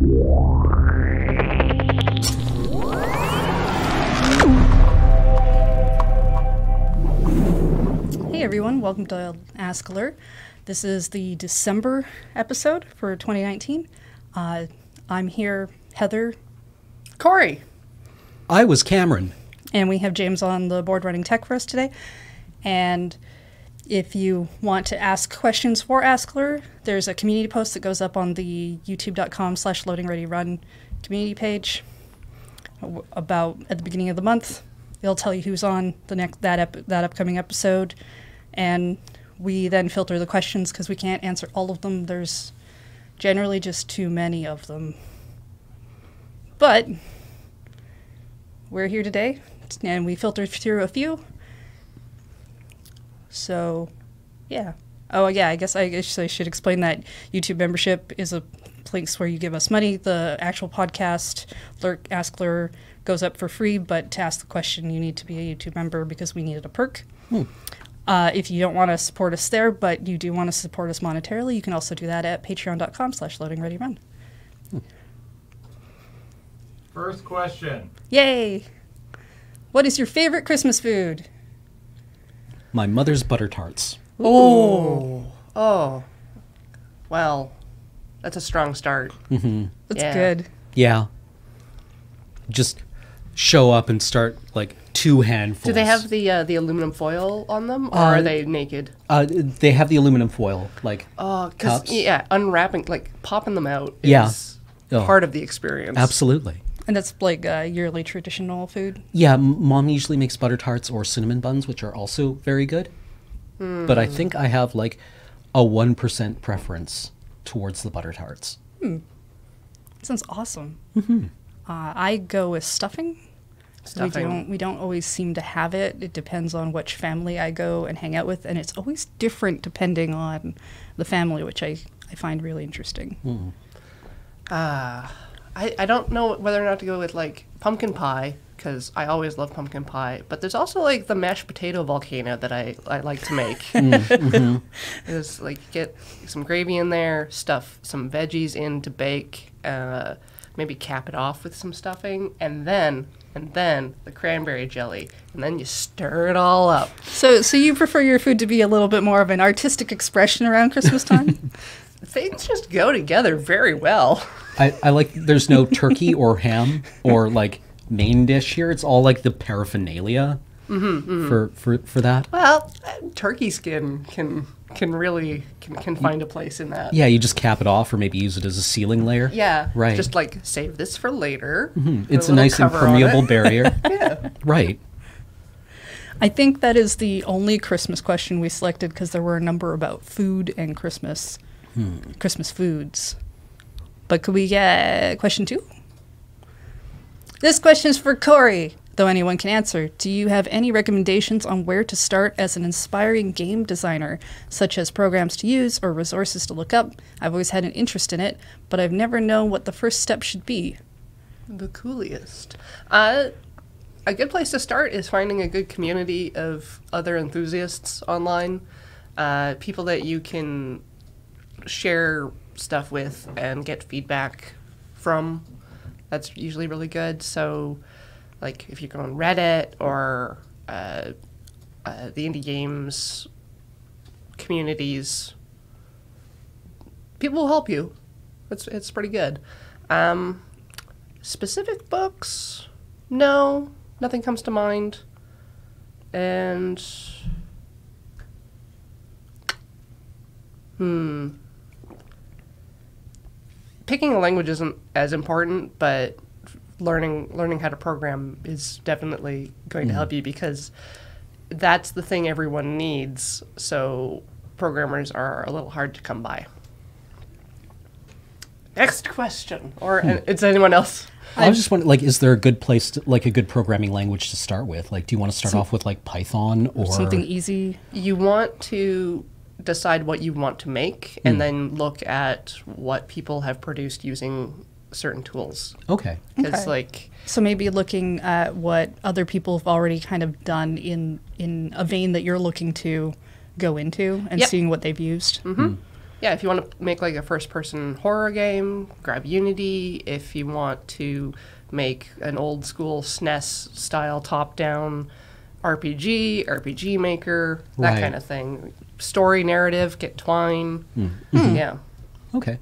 Hey everyone, welcome to askLRR. This is the December episode for 2019. I'm here, Heather, Cori. I was Cameron. And we have James on the board running tech for us today. And if you want to ask questions for askLRR, there's a community post that goes up on the youtube.com/LoadingReadyRun community page about at the beginning of the month. They'll tell you who's on that upcoming episode. And we then filter the questions because we can't answer all of them. There's generally just too many of them. But we're here today, and we filtered through a few. So, yeah. Oh, yeah, I guess I should explain that YouTube membership is a place where you give us money. The actual podcast, askLRR, goes up for free, but to ask the question, you need to be a YouTube member because we needed a perk. If you don't want to support us there, but you do want to support us monetarily, you can also do that at patreon.com/LoadingReadyRun. First question. Yay! What is your favorite Christmas food? My mother's butter tarts. Oh. Well, that's a strong start. Mm-hmm. That's good. Yeah. Just show up and start like 2 handfuls. Do they have the aluminum foil on them, or are they naked? They have the aluminum foil, like cups. Yeah, unwrapping, like popping them out is part of the experience. Absolutely. And that's like yearly traditional food? Yeah, Mom usually makes butter tarts or cinnamon buns, which are also very good. But I think I have like a 1% preference towards the butter tarts. Sounds awesome. Mm-hmm. I go with stuffing. We don't always seem to have it. It depends on which family I go and hang out with, and it's always different depending on the family, which I find really interesting. I don't know whether or not to go with like pumpkin pie, because I always love pumpkin pie, but there's also like the mashed potato volcano that I like to make. It's like get some gravy in there, stuff some veggies in to bake, maybe cap it off with some stuffing, and then the cranberry jelly, and then you stir it all up. So you prefer your food to be a little bit more of an artistic expression around Christmas time? Things just go together very well. I like, there's no turkey or ham or like main dish here. It's all like the paraphernalia for that. Well, turkey skin can really find a place in that. Yeah, you just cap it off or maybe use it as a sealing layer. Yeah, right. Just like save this for later. It's a nice impermeable barrier. Yeah. Right. I think that is the only Christmas question we selected because there were a number about food and Christmas foods. But could we get question 2? This question is for Cori, though anyone can answer. Do you have any recommendations on where to start as an inspiring game designer, such as programs to use or resources to look up? I've always had an interest in it, but I've never known what the first step should be. The coolest. A good place to start is finding a good community of other enthusiasts online, people that you can share stuff with and get feedback from. That's usually really good. So, like, if you go on Reddit or the indie games communities, people will help you. It's pretty good. Specific books? No, nothing comes to mind. And picking a language isn't as important, but learning how to program is definitely going to help you, because that's the thing everyone needs. So programmers are a little hard to come by. Next question. Or is anyone else? I was just wondering, like, is there a good place, like a good programming language to start with? Like, do you want to start off with like Python or something easy? You want to decide what you want to make and then look at what people have produced using certain tools. Okay. It's like, so maybe looking at what other people have already kind of done in a vein that you're looking to go into and seeing what they've used. Yeah, if you want to make like a first-person horror game, grab Unity. If you want to make an old-school SNES style top-down RPG Maker, that Right. kind of thing. Story narrative, get Twine. Yeah. Okay.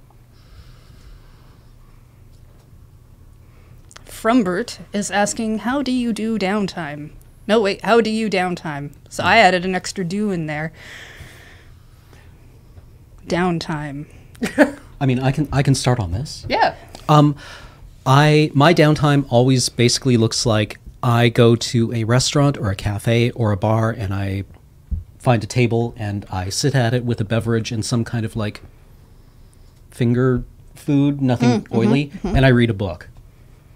Frumbert is asking, how do you do downtime? No, wait, how do you downtime? So I added an extra do in there. Downtime. I mean, I can start on this. Yeah. My downtime always basically looks like I go to a restaurant or a cafe or a bar and I find a table and I sit at it with a beverage and some kind of like finger food, nothing oily, and I read a book.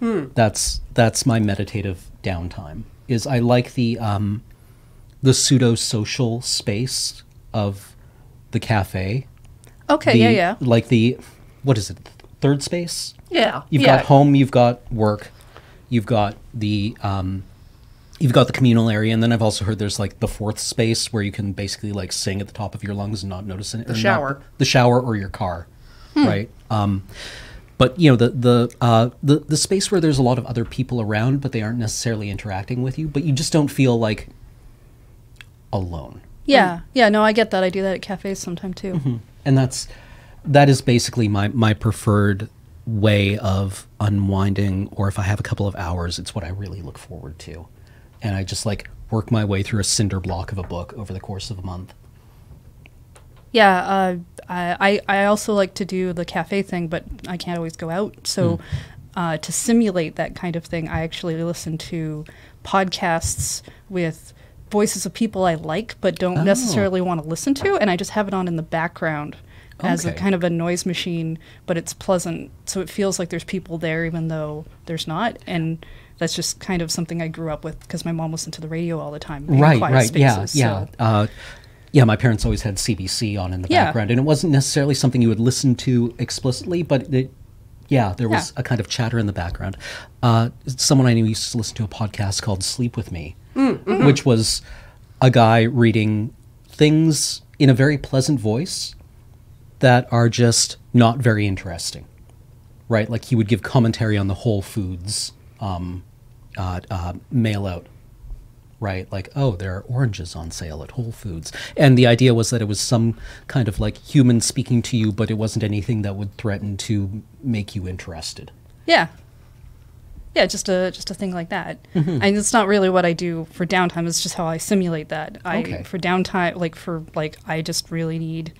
That's my meditative downtime. Is I like the pseudo social space of the cafe. Okay, yeah. Like what is it? Third space? Yeah. You've got home, you've got work, you've got the communal area, and then I've also heard there's like the fourth space where you can basically like sing at the top of your lungs and not notice it. The shower. The shower or your car, right? But you know the space where there's a lot of other people around, but they aren't necessarily interacting with you, but you just don't feel like alone. Yeah, no, I get that. I do that at cafes sometime too. And that is basically my preferred way of unwinding, or if I have a couple of hours, it's what I really look forward to. And I just like work my way through a cinder block of a book over the course of a month. Yeah, I also like to do the cafe thing, but I can't always go out. So to simulate that kind of thing, I actually listen to podcasts with voices of people I like but don't necessarily want to listen to, and I just have it on in the background as a Okay. kind of a noise machine, but it's pleasant, so it feels like there's people there even though there's not. And that's just kind of something I grew up with because my mom listened to the radio all the time in quiet spaces. Yeah. So. Yeah, my parents always had CBC on in the Yeah. background, and it wasn't necessarily something you would listen to explicitly, but there was a kind of chatter in the background. Someone I knew used to listen to a podcast called Sleep With Me, which was a guy reading things in a very pleasant voice that are just not very interesting, right? Like he would give commentary on the Whole Foods mail out. Right, like, oh, there are oranges on sale at Whole Foods. And the idea was that it was some kind of like human speaking to you, but it wasn't anything that would threaten to make you interested. Yeah, just a thing like that. And it's not really what I do for downtime. It's just how I simulate that. For downtime, I just really need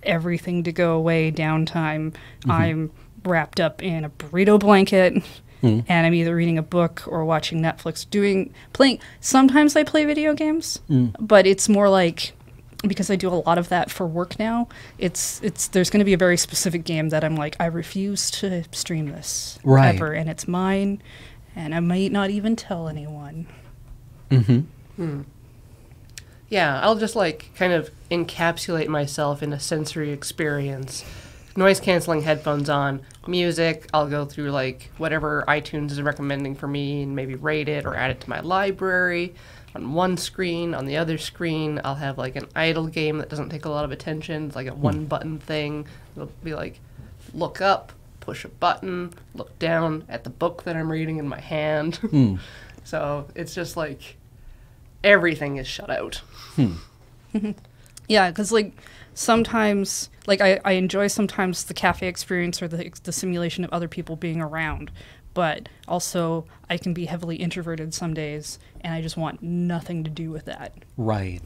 everything to go away. Downtime. I'm wrapped up in a burrito blanket. And I'm either reading a book or watching Netflix, playing. Sometimes I play video games, but it's more like, because I do a lot of that for work now, there's going to be a very specific game that I'm like, I refuse to stream this ever, and it's mine, and I might not even tell anyone. Yeah, I'll just like kind of encapsulate myself in a sensory experience. Noise canceling headphones on, music. I'll go through like whatever iTunes is recommending for me and maybe rate it or add it to my library on one screen. On the other screen, I'll have like an idle game that doesn't take a lot of attention. It's like a one button thing. It'll be like look up, push a button, look down at the book that I'm reading in my hand. So it's just like everything is shut out. Yeah, because like sometimes, like I enjoy sometimes the cafe experience or the simulation of other people being around, but also I can be heavily introverted some days, and I just want nothing to do with that. Right.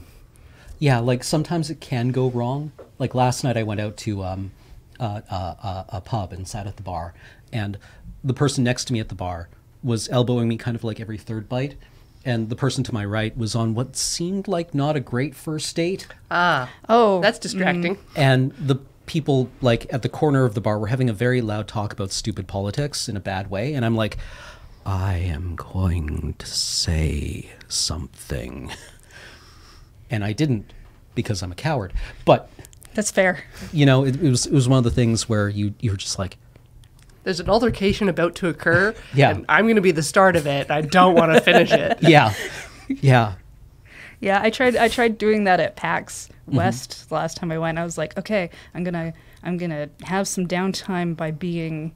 Yeah, like sometimes it can go wrong. Like last night I went out to a pub and sat at the bar, and the person next to me at the bar was elbowing me kind of like every third bite, and the person to my right was on what seemed like not a great first date. Oh, That's distracting. And the people like at the corner of the bar were having a very loud talk about stupid politics in a bad way, and I'm like, I am going to say something. And I didn't, because I'm a coward. But that's fair. you know, it was one of the things where you were just like, There's an altercation about to occur, Yeah. and I'm going to be the start of it. I don't want to finish it. yeah, yeah. Yeah, I tried doing that at PAX West the last time I went. I was like, okay, I'm gonna have some downtime by being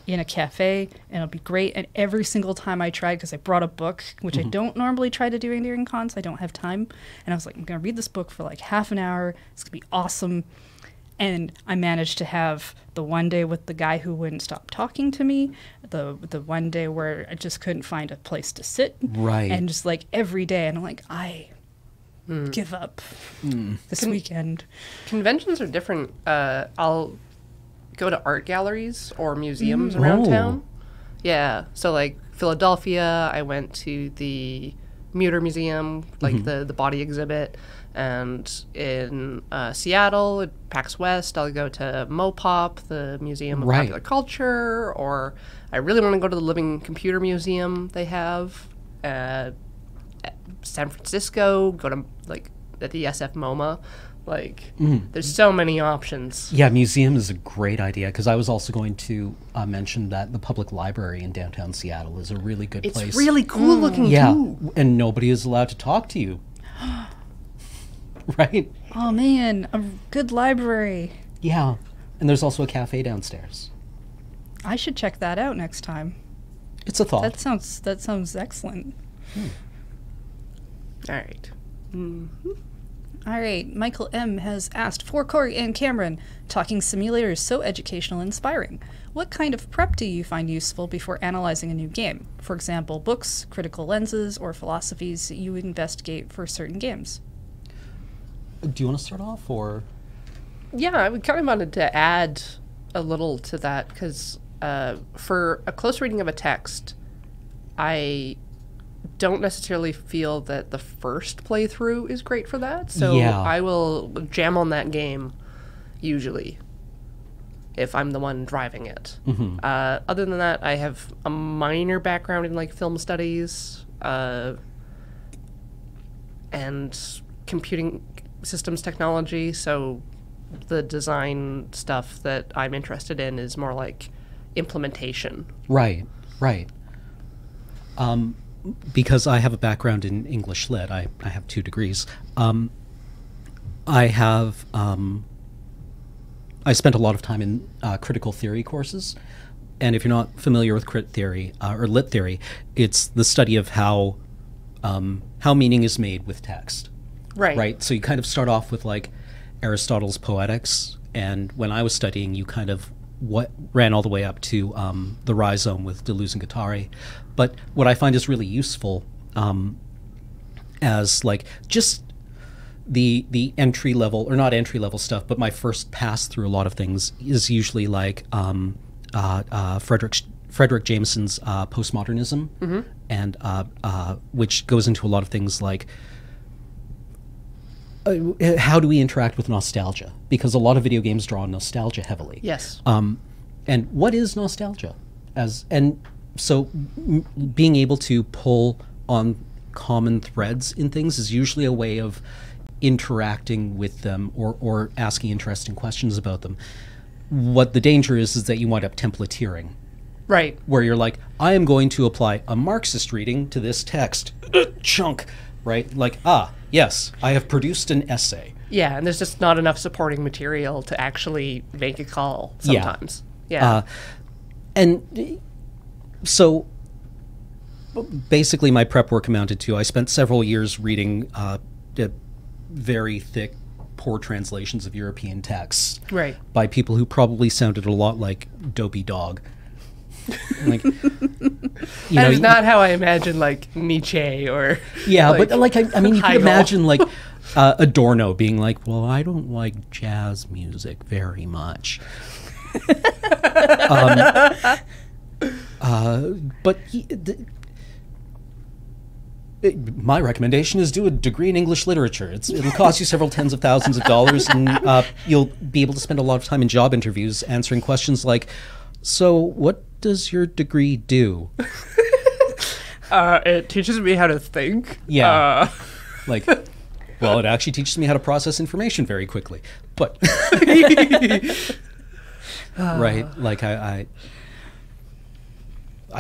in a cafe, and it'll be great. And every single time I tried, because I brought a book, which I don't normally try to do during cons, I don't have time. And I was like, I'm gonna read this book for like half an hour. It's gonna be awesome. And I managed to have the one day with the guy who wouldn't stop talking to me, the one day where I just couldn't find a place to sit. Right. And just like every day, and I'm like, I give up this weekend. Conventions are different. I'll go to art galleries or museums around town. Yeah. So like Philadelphia, I went to the Muter Museum, like the body exhibit. And in Seattle, at PAX West, I'll go to Mopop, the Museum of Popular Culture, or I really want to go to the Living Computer Museum they have. San Francisco, go to like at the SF MoMA. Like, there's so many options. Yeah, museum is a great idea, because I was also going to mention that the public library in downtown Seattle is a really good place. It's really cool looking too. And nobody is allowed to talk to you. Right? Oh man, a good library. Yeah. And there's also a cafe downstairs. I should check that out next time. It's a thought. That sounds excellent. All right. All right, Michael M. has asked, for Cori and Cameron, talking simulator is so educational and inspiring. What kind of prep do you find useful before analyzing a new game? For example, books, critical lenses, or philosophies that you investigate for certain games? Do you want to start off, or? Yeah, I kind of wanted to add a little to that, because for a close reading of a text, I don't necessarily feel that the first playthrough is great for that. So I will jam on that game, usually, if I'm the one driving it. Other than that, I have a minor background in like film studies and computing systems technology, so the design stuff that I'm interested in is more like implementation. Right. Because I have a background in English Lit, I have 2 degrees. I spent a lot of time in critical theory courses, and if you're not familiar with crit theory or lit theory, it's the study of how meaning is made with text. Right. So you kind of start off with like Aristotle's Poetics, and when I was studying, you kind of ran all the way up to the rhizome with Deleuze and Guattari. But what I find is really useful as like just the entry level, or not entry level stuff, but my first pass through a lot of things is usually like Frederick Jameson's postmodernism, and which goes into a lot of things like how do we interact with nostalgia? Because a lot of video games draw on nostalgia heavily. Yes. And what is nostalgia? So being able to pull on common threads in things is usually a way of interacting with them or asking interesting questions about them. What the danger is that you wind up templateering. Right. Where you're like, I am going to apply a Marxist reading to this text. Chunk. Right? Like, yes, I have produced an essay. Yeah, and there's just not enough supporting material to actually make a call sometimes. Yeah. And so basically my prep work amounted to, I spent several years reading very thick, poor translations of European texts. Right. By people who probably sounded a lot like Dopey Dog. Like, that is not how I imagine like Nietzsche or but like I mean you can imagine like Adorno being like, well, I don't like jazz music very much. But my recommendation is do a degree in English literature. It'll cost you several tens of thousands of dollars, and you'll be able to spend a lot of time in job interviews answering questions like, so what does your degree do? It teaches me how to think. Yeah. Like, well, it actually teaches me how to process information very quickly. But right, like I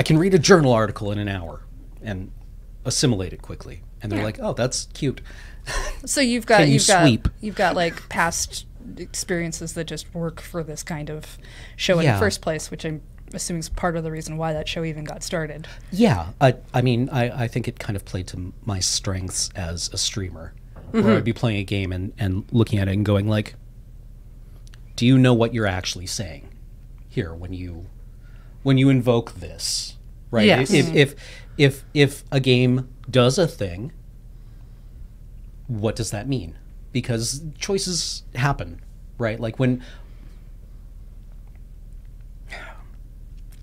can read a journal article in an hour and assimilate it quickly and they're like, "Oh, that's cute." So you've got Can you sweep? you've got like past experiences that just work for this kind of show in Yeah. the first place, which I'm assuming is part of the reason why that show even got started. Yeah, I mean, I think it kind of played to my strengths as a streamer, where I'd be playing a game and looking at it and going like, "Do you know what you're actually saying here when you invoke this?" Right? Yes. If a game does a thing, what does that mean? Because choices happen, right? Like when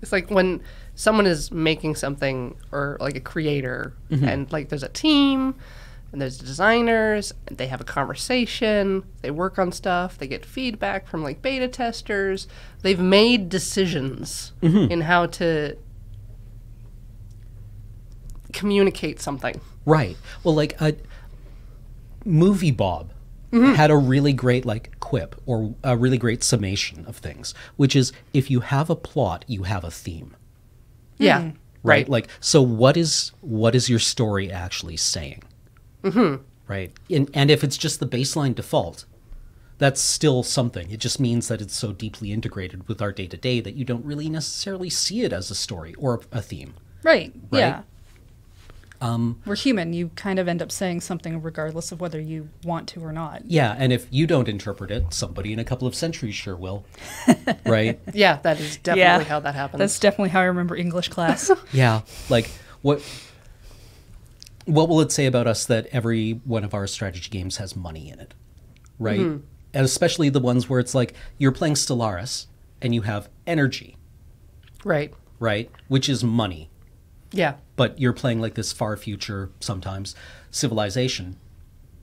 It's like when someone is making something, or like a creator, and like there's a team and there's designers and they have a conversation, they work on stuff, they get feedback from like beta testers, they've made decisions in how to communicate something. Right. Well, like Movie Bob had a really great like quip or a really great summation of things, which is if you have a plot, you have a theme. Yeah. Right? Like, so what is your story actually saying? Right. And if it's just the baseline default, that's still something. It just means that it's so deeply integrated with our day to day that you don't really necessarily see it as a story or a theme. Right. Right? Yeah. We're human. You kind of end up saying something regardless of whether you want to or not. Yeah, and if you don't interpret it, somebody in a couple of centuries sure will. Right? Yeah, that is definitely how that happens. That's definitely how I remember English class. Yeah. Like what will it say about us that every one of our strategy games has money in it? Right? And especially the ones where it's like you're playing Stellaris and you have energy, right. Which is money. Yeah. But you're playing like this far future, sometimes, civilization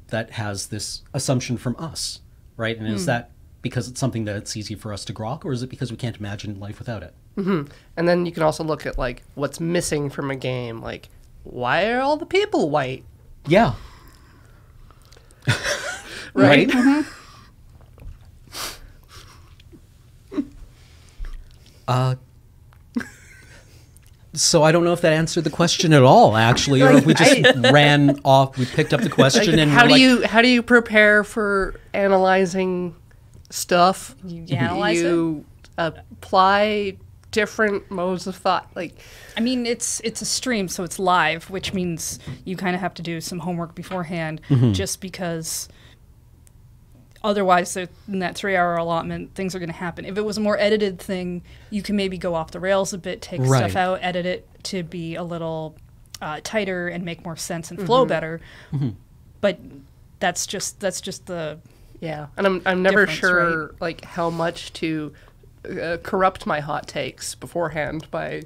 that has this assumption from us, right? And is that because it's something that it's easy for us to grok, or is it because we can't imagine life without it? And then you can also look at like what's missing from a game, like why are all the people white? Yeah. Right. So I don't know if that answered the question at all, actually, or if we just ran off. We picked up the question and how we're like, how do you prepare for analyzing stuff? You analyze you apply different modes of thought. Like, I mean, it's a stream, so it's live, which means you kind of have to do some homework beforehand, just because otherwise, in that 3-hour allotment, things are going to happen. If it was a more edited thing, you can maybe go off the rails a bit, take stuff out, edit it to be a little tighter and make more sense and flow better. But that's just the yeah, and I'm never difference, sure like how much to corrupt my hot takes beforehand by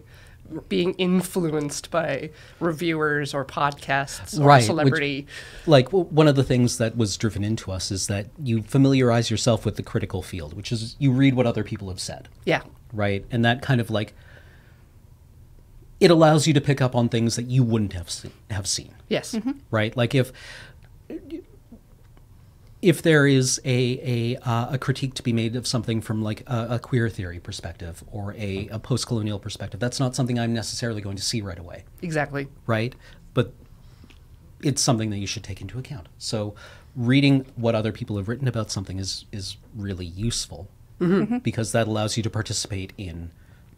being influenced by reviewers or podcasts or celebrity. One of the things that was driven into us is that you familiarize yourself with the critical field, which is you read what other people have said. Yeah. Right? And that kind of like, it allows you to pick up on things that you wouldn't have seen. Yes. Right? Like if there is a critique to be made of something from like a queer theory perspective or a post-colonial perspective, that's not something I'm necessarily going to see right away. Exactly. Right? But it's something that you should take into account. So reading what other people have written about something is really useful because that allows you to participate in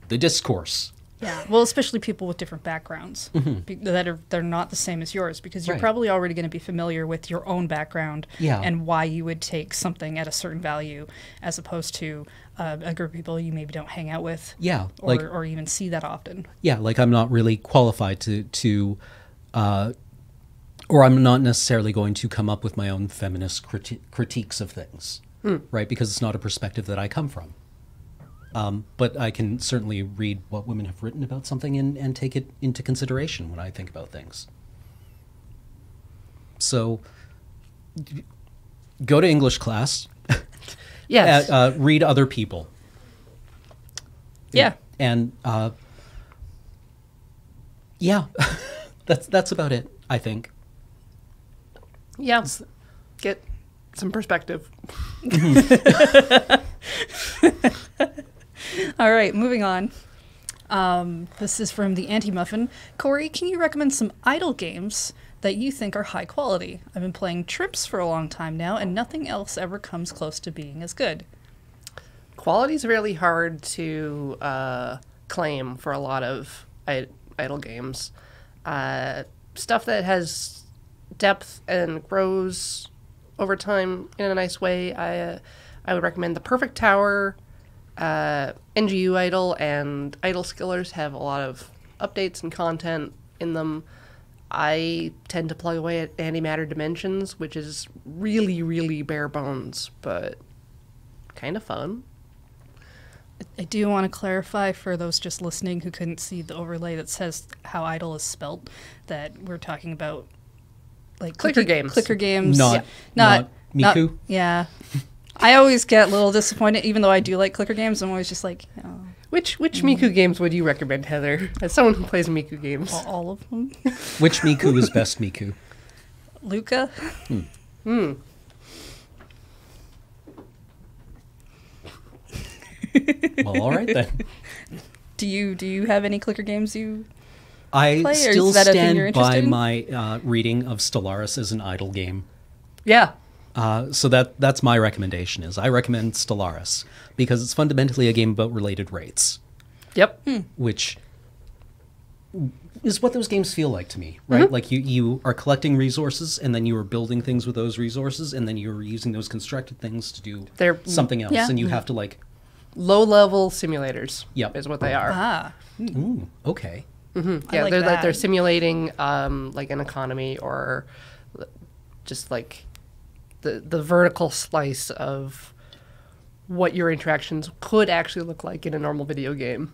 the discourse. Yeah, well, especially people with different backgrounds they're not the same as yours, because you're probably already going to be familiar with your own background and why you would take something at a certain value, as opposed to a group of people you maybe don't hang out with, or even see that often. Yeah, like I'm not really qualified to or I'm not necessarily going to come up with my own feminist critiques of things, right? Because it's not a perspective that I come from. But I can certainly read what women have written about something and take it into consideration when I think about things. So, go to English class. Yes. Read other people. Yeah. And, yeah, that's about it, I think. Yeah. Get some perspective. All right, moving on. This is from the Anti-Muffin. Cori, can you recommend some idle games that you think are high quality. I've been playing Trips for a long time now, and nothing else ever comes close to being as good. Quality's really hard to claim for a lot of idle games. Stuff that has depth and grows over time in a nice way. I would recommend The Perfect Tower, NGU Idle, and Idle Skillers have a lot of updates and content in them. I tend to plug away at Antimatter Dimensions, which is really, really bare bones, but kind of fun. I do want to clarify for those just listening who couldn't see the overlay that says how idle is spelt, that we're talking about like Clicker games. Clicker games. Not Miku. Yeah. I always get a little disappointed, even though I do like clicker games. I'm always just like, oh, Which Miku games would you recommend, Heather, as someone who plays Miku games? all of them. Which Miku is best Miku? Luca. Well, all right then. Do you have any clicker games you I play, or still is that a thing you're stand by interested in? my reading of Stellaris as an idle game. Yeah. So that's my recommendation. Is I recommend Stellaris because it's fundamentally a game about related rates, Yep. which is what those games feel like to me, right? Like you are collecting resources and then you are building things with those resources and then you're using those constructed things to do They're something else, yeah. and you have to like, low-level simulators. Yep. Is what they are. Ah, ooh, okay, Yeah, like they're that. they're simulating like an economy or just like the vertical slice of what your interactions could actually look like in a normal video game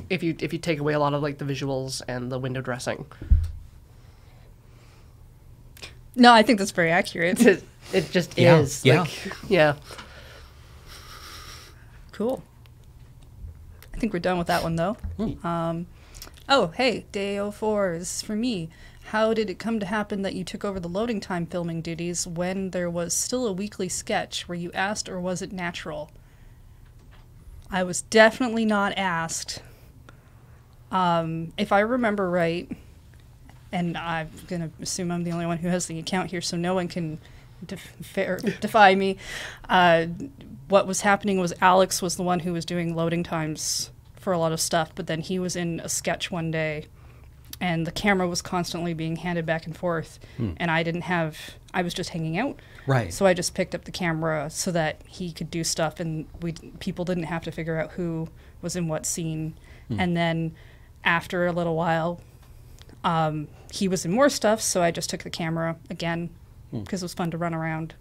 if you take away a lot of like the visuals and the window dressing. no, I think that's very accurate. It just Yeah, is. yeah. Like, yeah. Cool. I think we're done with that one, though. Oh, hey, Day 04, this is for me. How did it come to happen that you took over the loading time filming duties when there was still a weekly sketch? Were you asked, or was it natural? I was definitely not asked. If I remember right, and I'm going to assume I'm the only one who has the account here, so no one can defy me. What was happening was Alex was the one who was doing loading times for a lot of stuff, but then he was in a sketch one day, and the camera was constantly being handed back and forth, and I was just hanging out. right. So I just picked up the camera so that he could do stuff, and people didn't have to figure out who was in what scene. And then after a little while, he was in more stuff, so I just took the camera again because it was fun to run around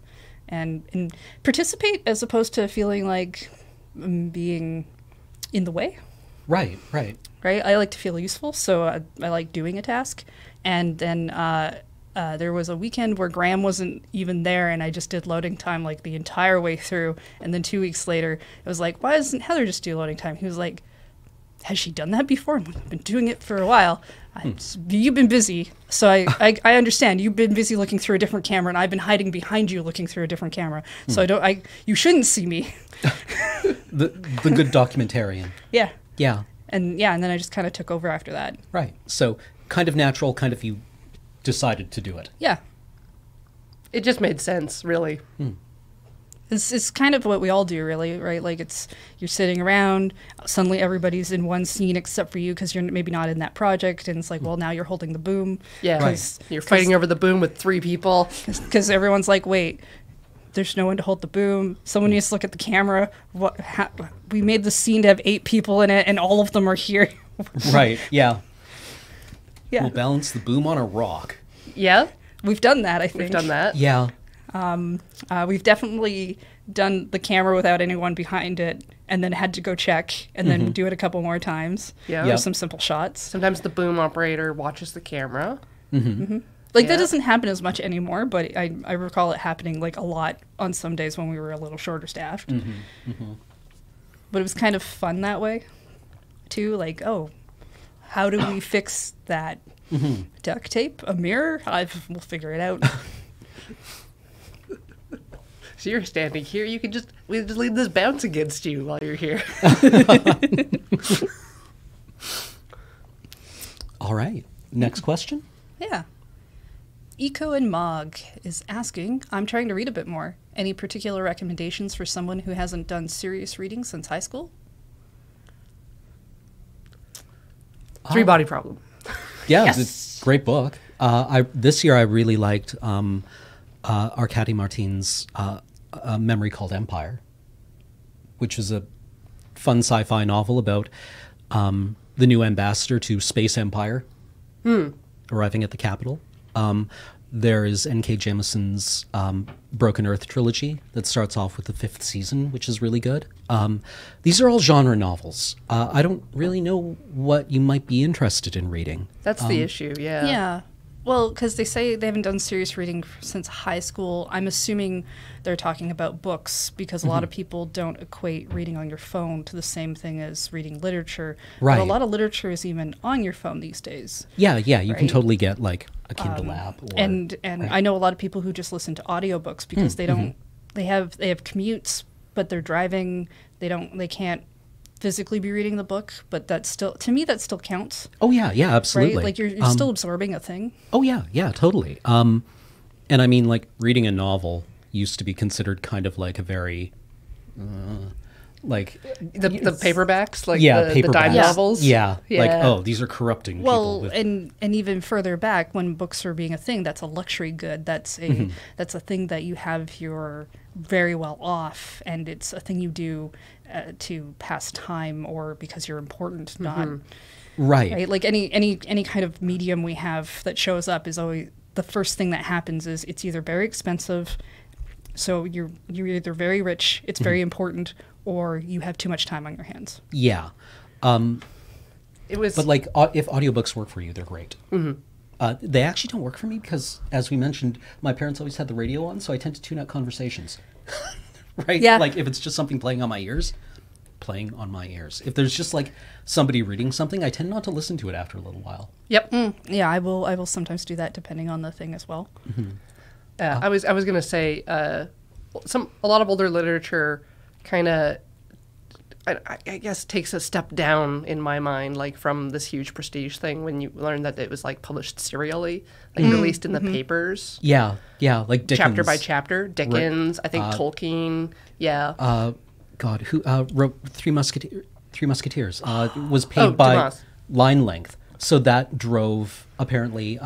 and participate as opposed to feeling like being in the way. Right. Right? I like to feel useful, so I like doing a task. And then there was a weekend where Graham wasn't even there, and I just did loading time like the entire way through. And then 2 weeks later, it was like, why doesn't Heather just do loading time? He was like, has she done that before? I've been doing it for a while. You've been busy, so I understand. You've been busy looking through a different camera, and I've been hiding behind you looking through a different camera. So you shouldn't see me. The good documentarian. Yeah. Yeah. And then I just kind of took over after that. Right. So kind of natural, kind of you decided to do it. Yeah. It just made sense, really. It's kind of what we all do, really, right? Like you're sitting around, suddenly everybody's in one scene except for you because you're maybe not in that project, and it's like, well, now you're holding the boom. Yeah. Right. You're fighting over the boom with 3 people. Because everyone's like, wait, there's no one to hold the boom. Someone needs to look at the camera. We made the scene to have 8 people in it, and all of them are here. Right. Yeah. Yeah, We'll balance the boom on a rock. Yeah. we've done that, I think. We've done that. Yeah. We've definitely done the camera without anyone behind it, and then had to go check, and then do it a couple more times. Yeah. For Yep. some simple shots. Sometimes the boom operator watches the camera. Like, Yeah. that doesn't happen as much anymore, but I recall it happening, like, a lot on some days when we were a little shorter staffed. But it was kind of fun that way, too. Like, oh, how do we fix that? Duct tape? A mirror? We'll figure it out. So you're standing here. We just leave this bounce against you while you're here. All right. Next question. Yeah. Eco and Mog is asking, I'm trying to read a bit more. Any particular recommendations for someone who hasn't done serious reading since high school? Three Body Problem. Yeah, Yes. it's a great book. This year I really liked Arkady Martin's a memory called Empire, which is a fun sci-fi novel about the new ambassador to Space Empire arriving at the capital. There is N.K. Jemisin's Broken Earth trilogy that starts off with the 5th season, which is really good. These are all genre novels. I don't really know what you might be interested in reading. That's the issue, yeah. Yeah. Well, because they say they haven't done serious reading since high school. I'm assuming they're talking about books because a lot of people don't equate reading on your phone to the same thing as reading literature. Right. But a lot of literature is even on your phone these days. Yeah, you can Right. totally get like a Kindle app. Or, And right. I know a lot of people who just listen to audiobooks because they don't they have commutes, but they're driving. They can't physically be reading the book, but that still, to me, that still counts. Oh yeah, absolutely. Right? Like you're still absorbing a thing. Oh yeah, totally. And I mean, like reading a novel used to be considered kind of like a very, like The paperbacks, like yeah, the dime paperbacks. novels. Yeah, like Yeah. oh, these are corrupting Well, people. With, and even further back, when books were being a thing, that's a luxury good. That's a that's a thing that you have you're very well off, and it's a thing you do to pass time or because you're important, not right. like any kind of medium we have that shows up is always the first thing that happens is it's either very expensive, so you're either very rich, it's very important, or you have too much time on your hands. Yeah. It was But like, if audiobooks work for you, they're great. They actually don't work for me because, as we mentioned, my parents always had the radio on, so I tend to tune out conversations. Right? Yeah. Like, if it's just something playing on my ears. If there's just like somebody reading something, I tend not to listen to it after a little while. Yep. Yeah, I will sometimes do that depending on the thing as well. I was gonna say a lot of older literature kind of I guess takes a step down in my mind, like from this huge prestige thing when you learn that it was like published serially, like released in the papers, Yeah, like Dickens. chapter by chapter. Dickens, I think Tolkien, yeah. God, who wrote Three Musketeers? Was paid Oh, by Dumas. line length, so that drove apparently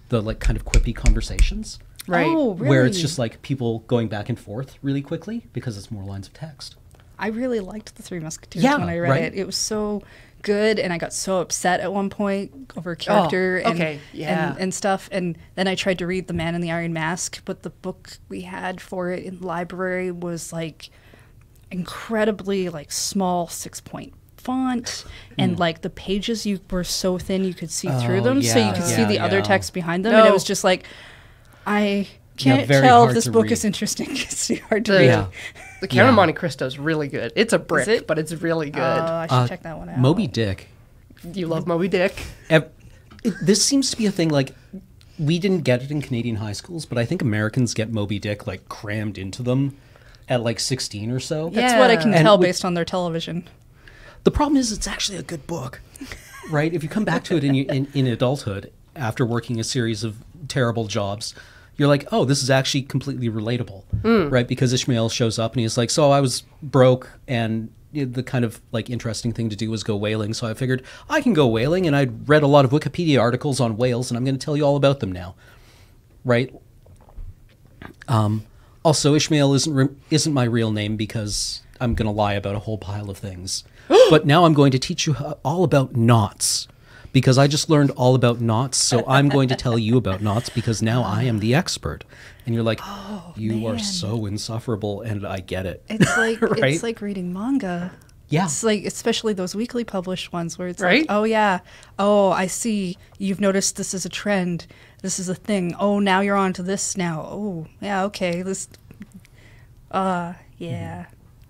the like kind of quippy conversations. Right. Oh, really? Where it's just like people going back and forth really quickly because it's more lines of text. I really liked the Three Musketeers Yeah, when I read right? it. It was so good, and I got so upset at one point over a character okay, yeah. and stuff. And then I tried to read The Man in the Iron Mask, but the book we had for it in the library was like incredibly like small 6-point font, and like the pages were so thin you could see through them, so you could see the other text behind them, and it was just like I can't very tell hard if this to book read. is interesting. It's too hard to The, read. Yeah. the Count of Yeah. Monte Cristo is really good. It's a brick, it? but it's really good. I should check that one out. Moby Dick. You love Moby Dick. This seems to be a thing like we didn't get it in Canadian high schools, but I think Americans get Moby Dick like crammed into them at like 16 or so. That's what I can And tell with- based on their television. The problem is it's actually a good book, right? If you come back to it in adulthood after working a series of terrible jobs, you're like, oh, this is actually completely relatable, right? Because Ishmael shows up and he's like, so I was broke and the kind of like interesting thing to do was go whaling. So I figured I can go whaling, and I'd read a lot of Wikipedia articles on whales, and I'm going to tell you all about them now, right? Also, Ishmael isn't my real name because I'm going to lie about a whole pile of things. But now I'm going to teach you all about knots because I just learned all about knots. So I'm going to tell you about knots because now I am the expert. And you're like, you are so insufferable, and I get it. It's like Right? it's like reading manga. Yeah. It's like, especially those weekly published ones where it's Right? like, oh yeah, oh I see, you've noticed this is a trend, this is a thing. Oh, now you're on to this now. Oh yeah, okay, this. Yeah.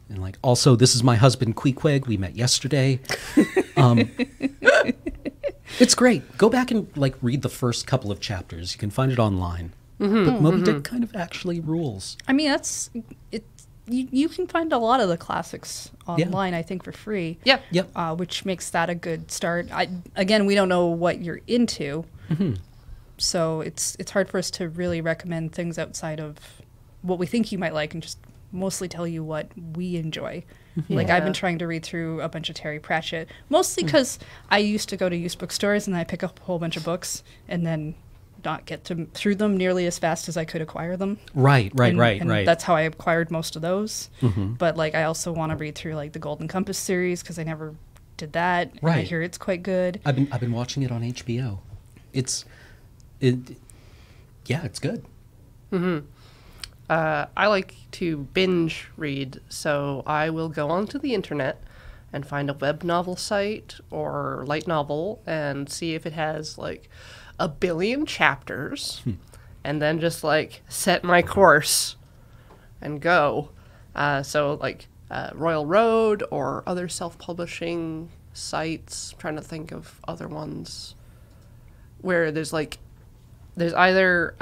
And like, also, this is my husband, Queequeg. We met yesterday. It's great. Go back and like read the first couple of chapters. You can find it online. But Moby Dick kind of actually rules. I mean, that's it. You can find a lot of the classics online, I think, for free. Yep. Yep. Which makes that a good start. Again, we don't know what you're into, So it's hard for us to really recommend things outside of what we think you might like and just mostly tell you what we enjoy. Like, I've been trying to read through a bunch of Terry Pratchett, mostly because I used to go to used bookstores and I pick up a whole bunch of books and then not get through them nearly as fast as I could acquire them. Right. And that's how I acquired most of those. But, like, I also want to read through, like, the Golden Compass series because I never did that. Right. And I hear it's quite good. I've been watching it on HBO. It's good. I like to binge read, so I will go onto the internet and find a web novel site or light novel and see if it has like 1 billion chapters, and then just like set my course and go. So like Royal Road or other self-publishing sites. I'm trying to think of other ones where there's either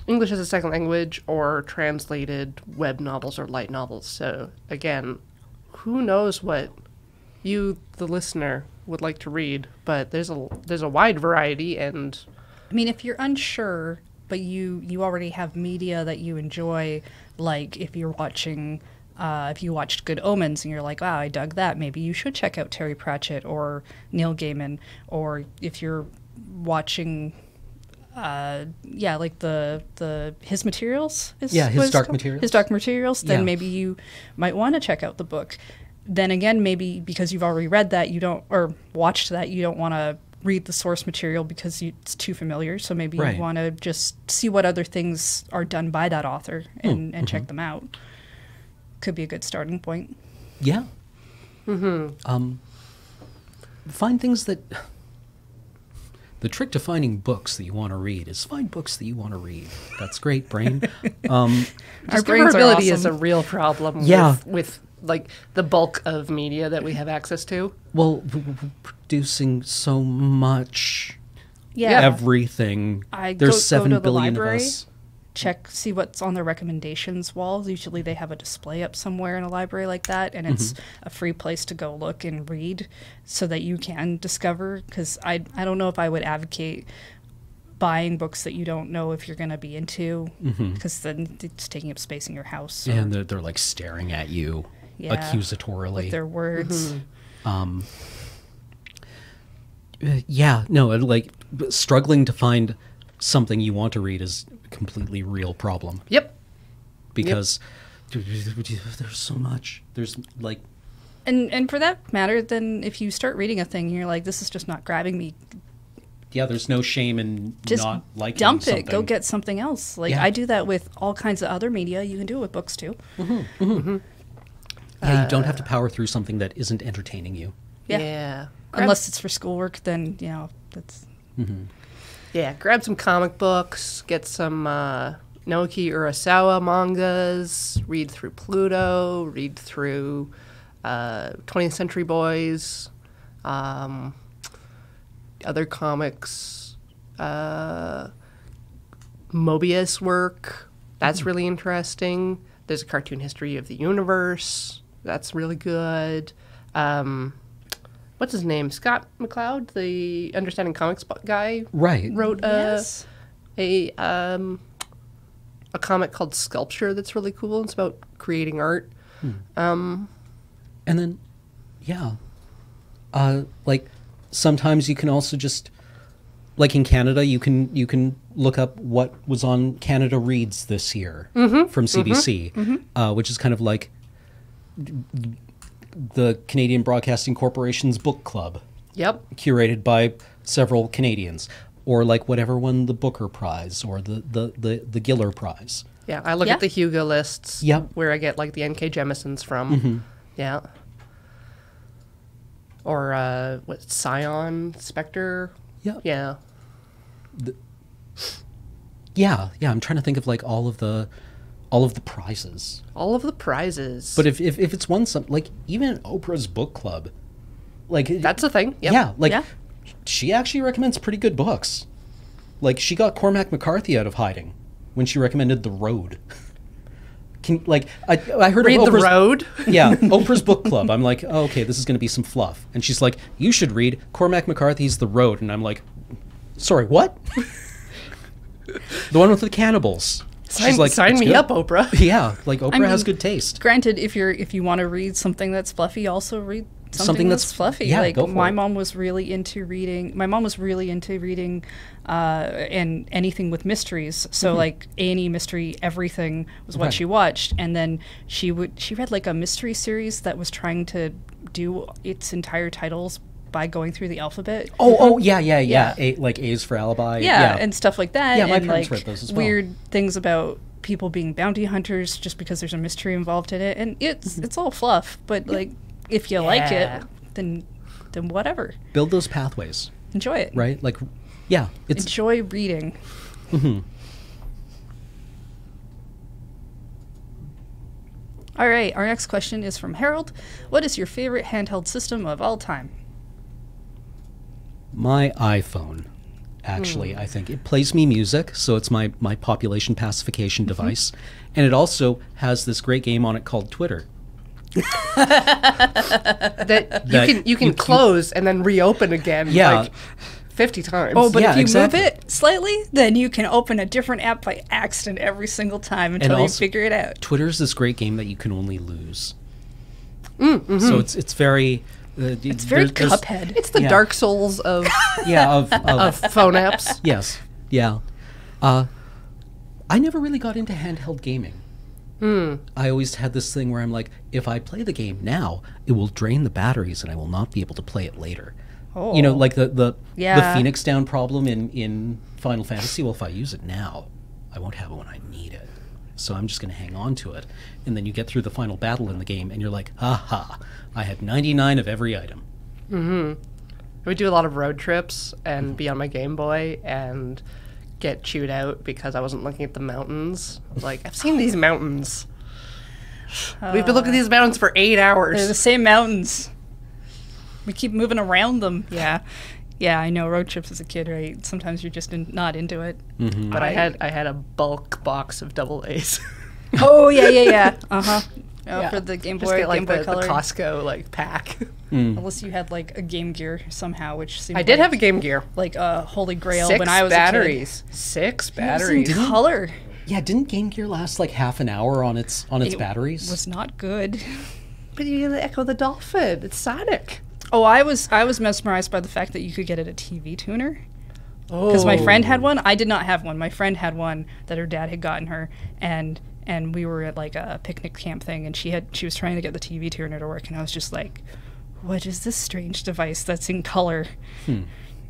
English as a second language or translated web novels or light novels. So again, who knows what you, the listener, would like to read, but there's a wide variety. And I mean, if you're unsure, but you already have media that you enjoy, like if you're watching, if you watched Good Omens and you're like, wow, I dug that, maybe you should check out Terry Pratchett or Neil Gaiman. Or if you're watching, like his materials. His Dark Materials. His Dark Materials. Then maybe you might want to check out the book. Then again, maybe because you've already read that, you don't, or watched that, you don't want to read the source material because it's too familiar. So maybe you want to just see what other things are done by that author and check them out. Could be a good starting point. Yeah. Find things that... The trick to finding books that you want to read is find books that you want to read. That's great, brain. Our brains are Discoverability is awesome. a real problem with like the bulk of media that we have access to. Well, producing so much Yeah. everything. There's There's 7 go to the billion library, of us. see what's on the recommendations walls. Usually they have a display up somewhere in a library like that, and it's a free place to go look and read so that you can discover. Because I don't know if I would advocate buying books that you don't know if you're going to be into, because then it's taking up space in your house. And they're like staring at you accusatorily. With their words. Like struggling to find something you want to read is a completely real problem. Yep. Because there's so much. There's like... And for that matter, then if you start reading a thing and you're like, this is just not grabbing me, yeah, there's no shame in just not liking dump something. it. Go get something else. Like, I do that with all kinds of other media. You can do it with books, too. Yeah, you don't have to power through something that isn't entertaining you. Yeah. Unless it's for schoolwork, then, that's... Yeah, grab some comic books, get some Naoki Urasawa mangas, read through Pluto, read through 20th Century Boys, other comics, Mobius work. That's really interesting. There's a cartoon history of the universe. That's really good. What's his name? Scott McCloud, the Understanding Comics guy, wrote a comic called Sculpture that's really cool. It's about creating art. And then, like sometimes you can also just, like in Canada, you can look up what was on Canada Reads this year from CBC, which is kind of like the Canadian Broadcasting Corporation's book club. Yep. Curated by several Canadians, or like whatever won the Booker Prize or the Giller Prize. Yeah, I look at the Hugo lists. Yep. Where I get like the N.K. Jemisons from. Yeah. Or Scion, Spectre. Yep. Yeah. Yeah. I'm trying to think of like all of the prizes. All of the prizes. But if it's won some, like even Oprah's book club, like that's a thing. Yep. Yeah, like she actually recommends pretty good books. Like she got Cormac McCarthy out of hiding when she recommended The Road. I heard Read of The Oprah's, Road. Yeah, Oprah's book club. I'm like, oh, okay, this is going to be some fluff. And she's like, you should read Cormac McCarthy's The Road. And I'm like, sorry, what? The one with the cannibals. She's like, sign "It's me good." up, Oprah. Yeah, like Oprah has mean, good taste. Granted, if you want to read something that's fluffy, also read something that's fluffy. yeah, like go for my it. mom was really into reading. My mom was really into reading, and anything with mysteries. So like A&E mystery, everything was what Right. she watched. And then she read like a mystery series that was trying to do its entire titles by going through the alphabet. Yeah. Like A's for Alibi. Yeah, and stuff like that. Yeah, my and parents like read those as well. weird things about people being bounty hunters just because there's a mystery involved in it. And it's all fluff, but like if you like Yeah. it, then whatever. Build those pathways, Enjoy it. right? Like, yeah, it's Enjoy reading. All right, our next question is from Harold. What is your favorite handheld system of all time? my iPhone. Actually, I think it plays me music, so it's my population pacification device, and it also has this great game on it called Twitter. That you can close and then reopen again. Yeah. Like 50 times. Oh, but Yeah, if you exactly. move it slightly, then you can open a different app by accident every single time until you also- figure it out. Twitter's this great game that you can only lose. So it's very It's very Cuphead. It's the Yeah. Dark Souls of of phone apps. yes, yeah. I never really got into handheld gaming. I always had this thing where I'm like, if I play the game now, it will drain the batteries and I will not be able to play it later. You know, like the Yeah. Phoenix Down problem in Final Fantasy. Well, if I use it now, I won't have it when I need it. So I'm just going to hang on to it. And then you get through the final battle in the game and you're like, aha, I had 99 of every item. I would do a lot of road trips and be on my Game Boy and get chewed out because I wasn't looking at the mountains. Like, I've seen these mountains. We've been looking at these mountains for 8 They're hours. the same mountains. We keep moving around them. Yeah. Yeah, I know road trips as a kid, right? Sometimes you're just not into it. But I had a bulk box of double A's. Oh, yeah. Uh-huh. Yeah. For the Game Just Boy, get like Game Boy the Color. Costco like pack. Unless you had like a Game Gear somehow, which seemed I did like, have a Game Gear. like a holy grail 6 when I was batteries. a kid. 6 It batteries. was in color. Yeah, didn't Game Gear last like half an hour on its It batteries? was not good. But you get the Echo the Dolphin. It's Sonic. Oh, I was mesmerized by the fact that you could get it a TV tuner. Oh. Because my friend had one. I did not have one. My friend had one that her dad had gotten her, and we were at like a picnic camp thing, and she was trying to get the TV tuner to work, and I was just like, what is this strange device that's in color?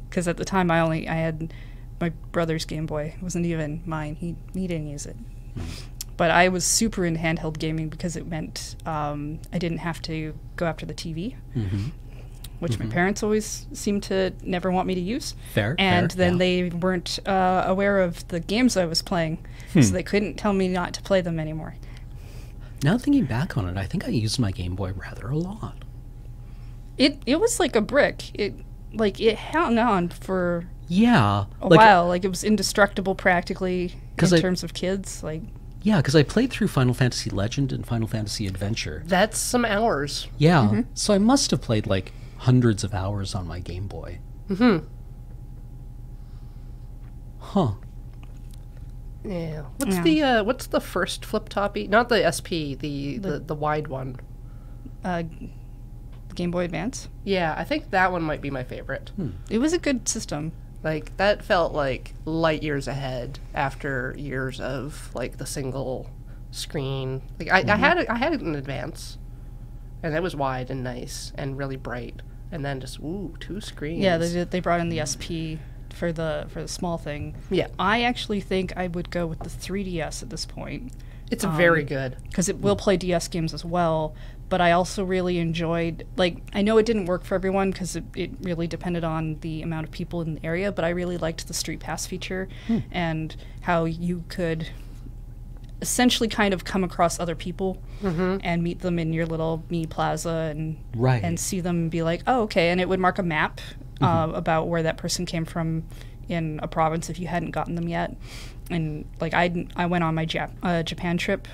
Because at the time I had my brother's Game Boy. It wasn't even mine. He didn't use it. But I was super into handheld gaming because it meant I didn't have to go after the TV. Which my parents always seemed to never want me to use. Fair, And fair, then yeah. they weren't aware of the games I was playing, so they couldn't tell me not to play them anymore. Now thinking back on it, I think I used my Game Boy rather a lot. It was like a brick. It hung on for Yeah. a while. Like it was indestructible practically in 'Cause I- terms of kids. Like Yeah, because I played through Final Fantasy Legend and Final Fantasy Adventure. That's some hours. Yeah, so I must have played like hundreds of hours on my Game Boy. Huh. Yeah. What's the first flip toppy? Not the SP, the wide one. Game Boy Advance. Yeah, I think that one might be my favorite. It was a good system. Like that felt like light years ahead after years of like the single screen. Like I had it in Advance, and it was wide and nice and really bright. And then just 2 screens. Yeah, they brought in the SP for the small thing. Yeah. I actually think I would go with the 3DS at this point It's very good. because it will play DS games as well. But I also really enjoyed, like, I know it didn't work for everyone because it really depended on the amount of people in the area, but I really liked the Street Pass feature and how you could essentially kind of come across other people and meet them in your little mini plaza Right. and see them and be like, oh, okay. And it would mark a map about where that person came from in a province if you hadn't gotten them yet. And like I went on my Japan trip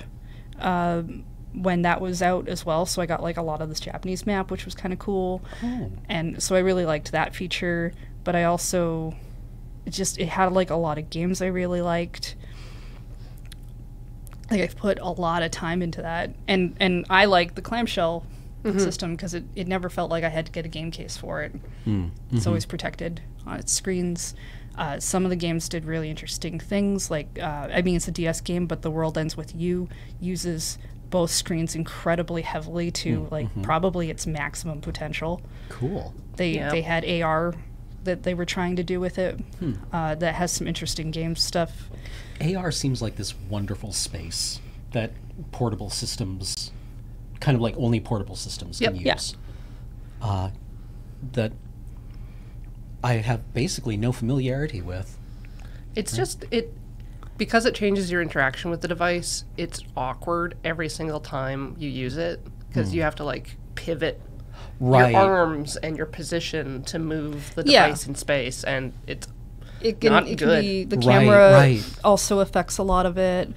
when that was out as well. So I got like a lot of this Japanese map, which was kind of cool. Oh. And so I really liked that feature. But I also, it had like a lot of games I really liked. Like I've put a lot of time into that. And I like the clamshell system because it never felt like I had to get a game case for it. It's always protected on its screens. Some of the games did really interesting things, like, I mean, it's a DS game, but The World Ends With You uses both screens incredibly heavily to, like, probably its maximum potential. Cool. They had AR that they were trying to do with it that has some interesting game stuff. AR seems like this wonderful space that portable systems, kind of like only portable systems can use. That I have basically no familiarity with. It's just, because it changes your interaction with the device, it's awkward every single time you use it, because you have to, like, pivot your arms and your position to move the device in space, and it's not good. Can be, the camera also affects a lot of it.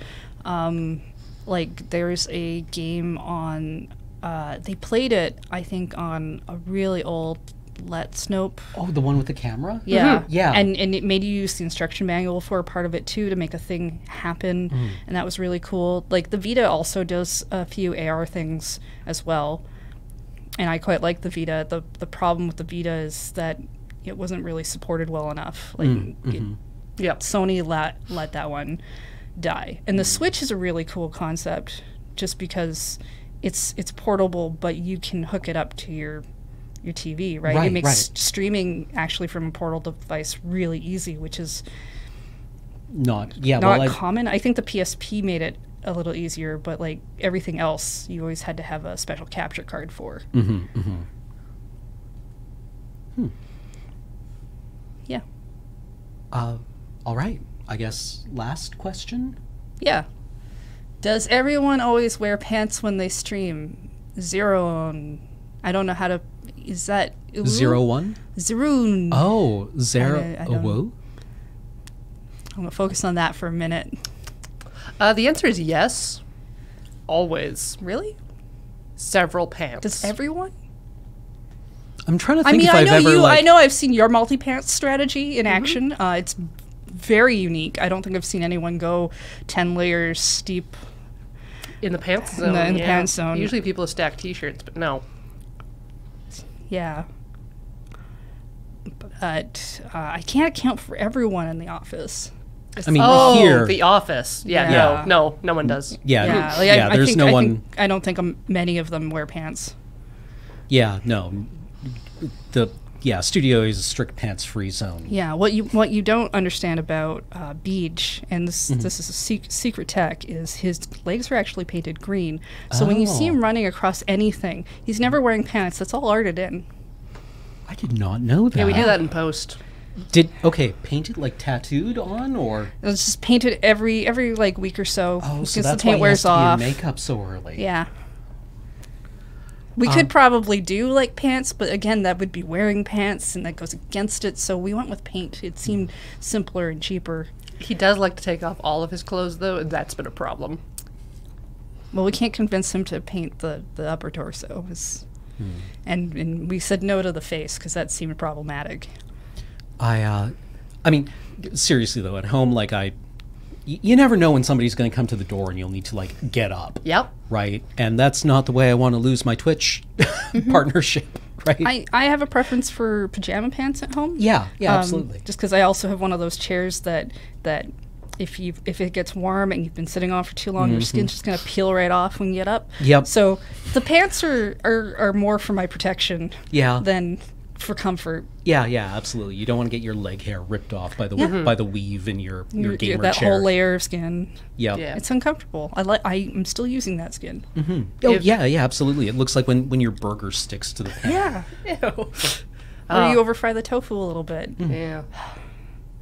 Like, there's a game on, they played it, I think, on a really old Let's Nope. Oh, the one with the camera? Yeah. Yeah. And it made you use the instruction manual for a part of it, too, to make a thing happen. And that was really cool. Like, the Vita also does a few AR things as well. And I quite like the Vita. The problem with the Vita is that it wasn't really supported well enough. Like, Sony let that one die. And the Switch is a really cool concept just because it's portable, but you can hook it up to your TV, right? It makes streaming actually from a portable device really easy, which is not common. I think the PSP made it a little easier, but like everything else, you always had to have a special capture card for. Yeah. All right. I guess last question. Yeah. Does everyone always wear pants when they stream? Zero. I don't know how to. Is that 01? Zeroon. Oh, zero. I'm gonna focus on that for a minute. The answer is yes. Always. Really? Several pants. Does everyone? I'm trying to think if I've ever. I know I've seen your multi-pants strategy in action. It's very unique. I don't think I've seen anyone go 10 layers steep in the pants zone. In the pants zone. Usually people stack T-shirts, but no. Yeah. But I can't account for everyone in the office. I mean, here. The office. Yeah, no one does. Yeah, there's no one. I don't think many of them wear pants. Yeah, no. Studio is a strict pants-free zone. Yeah, what you don't understand about Beach, and this is a secret tech, is his legs are actually painted green. So when you see him running across anything, he's never wearing pants. That's all arted in. I did not know that. Yeah, we do that in post. Painted like tattooed on, or it was just painted every like week or so. Oh, so because that's the paint why wears he has to off. do your makeup so early. Yeah. We could probably do like pants, but again, that would be wearing pants, and that goes against it. So we went with paint. It seemed simpler and cheaper. He does like to take off all of his clothes, though, and that's been a problem. Well, we can't convince him to paint the upper torso, and we said no to the face because that seemed problematic. I mean, seriously though, at home, like you never know when somebody's going to come to the door and you'll need to like get up. Yep. Right, and that's not the way I want to lose my Twitch partnership. Right. I have a preference for pajama pants at home. Yeah, absolutely. Just because I also have one of those chairs that if it gets warm and you've been sitting on for too long, your skin's just gonna peel right off when you get up. Yep. So the pants are more for my protection. Yeah. Than for comfort. Yeah, absolutely. You don't want to get your leg hair ripped off by the weave in your gamer that chair. whole layer of skin. Yep. Yeah, it's uncomfortable. I'm still using that skin. Oh yeah, absolutely. It looks like when your burger sticks to the pan. Yeah. Ew. Or you over fry the tofu a little bit. Yeah.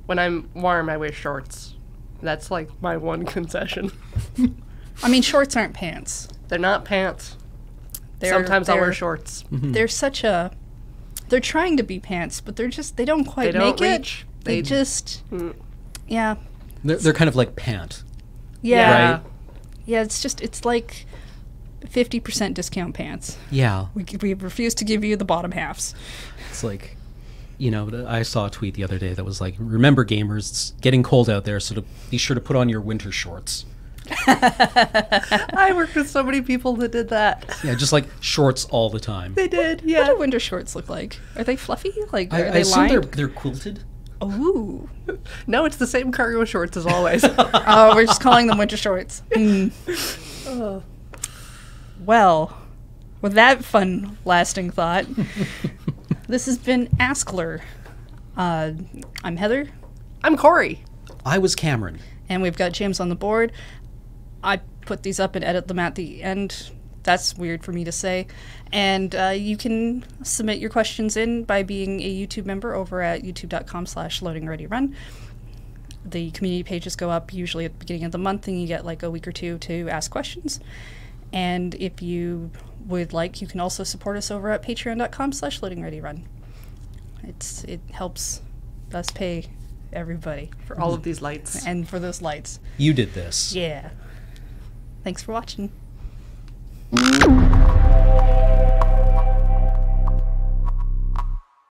When I'm warm, I wear shorts. That's like my one concession. I mean, shorts aren't pants. They're not pants. Sometimes I'll wear shorts. They're such a. They're trying to be pants, but they don't quite make reach. it. They just, yeah. They're kind of like pant. Yeah. Right? Yeah, it's like 50% discount pants. Yeah. We refuse to give you the bottom halves. It's like, I saw a tweet the other day that was like, remember gamers, it's getting cold out there, so be sure to put on your winter shorts. I worked with so many people that did that. Yeah, just like shorts all the time. They did, What yeah. do winter shorts look like? Are they fluffy? Like, I are they assume lined? they're quilted. Ooh. No, it's the same cargo shorts as always. Oh, we're just calling them winter shorts. Oh. Well, with that fun, lasting thought, this has been askLRR. I'm Heather, I'm Cori. I was Cameron. and we've got James on the board. I put these up and edit them at the end. That's weird for me to say. And you can submit your questions in by being a YouTube member over at youtube.com/LoadingReadyRun. The community pages go up usually at the beginning of the month, and you get like a week or two to ask questions. And if you would like, you can also support us over at patreon.com/LoadingReadyRun. It helps us pay everybody For all of these lights. and for those lights. You did this. Yeah. Thanks for watching.